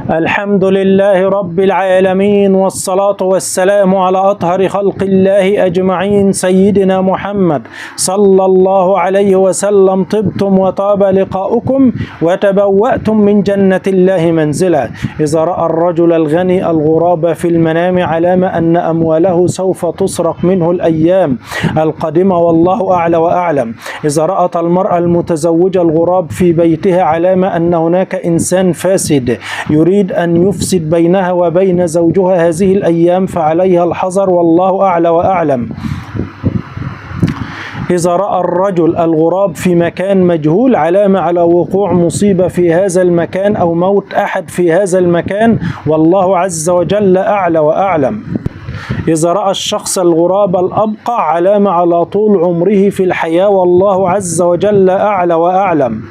الحمد لله رب العالمين، والصلاة والسلام على أطهر خلق الله أجمعين سيدنا محمد صلى الله عليه وسلم. طبتم وطاب لقاؤكم وتبوأتم من جنة الله منزلا. إذا رأى الرجل الغني الغراب في المنام علام أن أمواله سوف تسرق منه الأيام القادمة والله أعلى وأعلم. إذا رأت المرأة المتزوجة الغراب في بيتها علام أن هناك إنسان فاسد يريد أن يفسد بينها وبين زوجها هذه الأيام فعليها الحذر والله أعلى وأعلم. إذا رأى الرجل الغراب في مكان مجهول علامة على وقوع مصيبة في هذا المكان أو موت أحد في هذا المكان والله عز وجل أعلى وأعلم. إذا رأى الشخص الغراب الأبقع علامة على طول عمره في الحياة والله عز وجل أعلى وأعلم.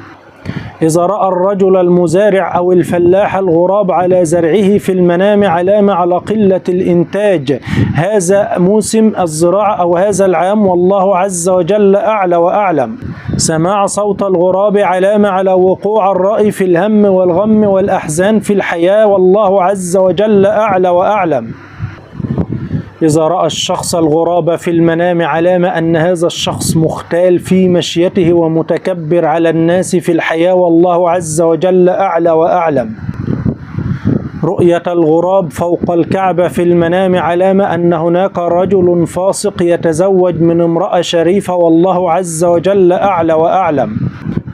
إذا رأى الرجل المزارع أو الفلاح الغراب على زرعه في المنام علامة على قلة الإنتاج هذا موسم الزراعة أو هذا العام والله عز وجل أعلى وأعلم. سماع صوت الغراب علامة على وقوع الرأي في الهم والغم والأحزان في الحياة والله عز وجل أعلى وأعلم. إذا رأى الشخص الغراب في المنام علامة أن هذا الشخص مختال في مشيته ومتكبر على الناس في الحياة والله عز وجل أعلى وأعلم. رؤية الغراب فوق الكعبة في المنام علامة أن هناك رجل فاسق يتزوج من امرأة شريفة والله عز وجل أعلى وأعلم.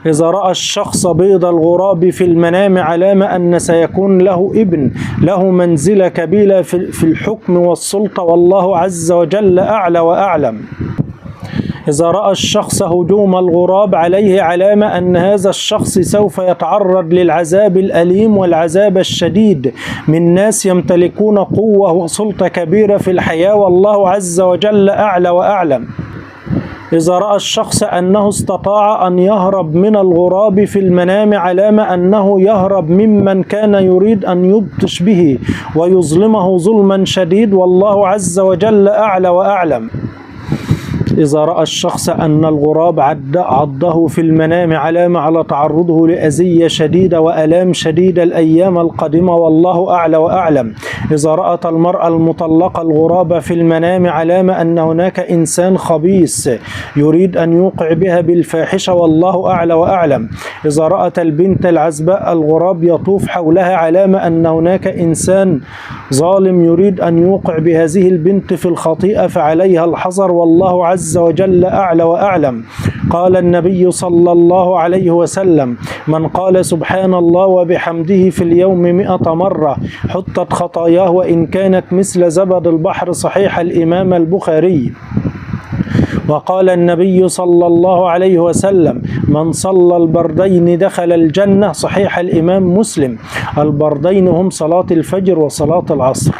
إذا رأى الشخص بيض الغراب في المنام علامة أن سيكون له ابن له منزلة كبيرة في الحكم والسلطة والله عز وجل أعلى وأعلم. إذا رأى الشخص هجوم الغراب عليه علامة أن هذا الشخص سوف يتعرض للعذاب الأليم والعذاب الشديد من ناس يمتلكون قوة وسلطة كبيرة في الحياة والله عز وجل أعلى وأعلم. إذا رأى الشخص أنه استطاع أن يهرب من الغراب في المنام علامة أنه يهرب ممن كان يريد أن يبطش به ويظلمه ظلما شديد والله عز وجل أعلى وأعلم. إذا رأى الشخص أن الغراب عضه في المنام علامة على تعرضه لأذية شديدة وألام شديدة الأيام القادمة والله أعلى وأعلم. إذا رأت المرأة المطلقة الغراب في المنام علامة أن هناك إنسان خبيث يريد أن يوقع بها بالفاحشة والله أعلى وأعلم. إذا رأت البنت العزباء الغراب يطوف حولها علامة أن هناك إنسان ظالم يريد أن يوقع بهذه البنت في الخطيئة فعليها الحذر والله عز وجل أعلى وأعلم. قال النبي صلى الله عليه وسلم: من قال سبحان الله وبحمده في اليوم 100 مرة حطت خطاياه وإن كانت مثل زبد البحر. صحيح الإمام البخاري. وقال النبي صلى الله عليه وسلم: من صلى البردين دخل الجنة. صحيح الإمام مسلم. البردين هم صلاة الفجر وصلاة العصر.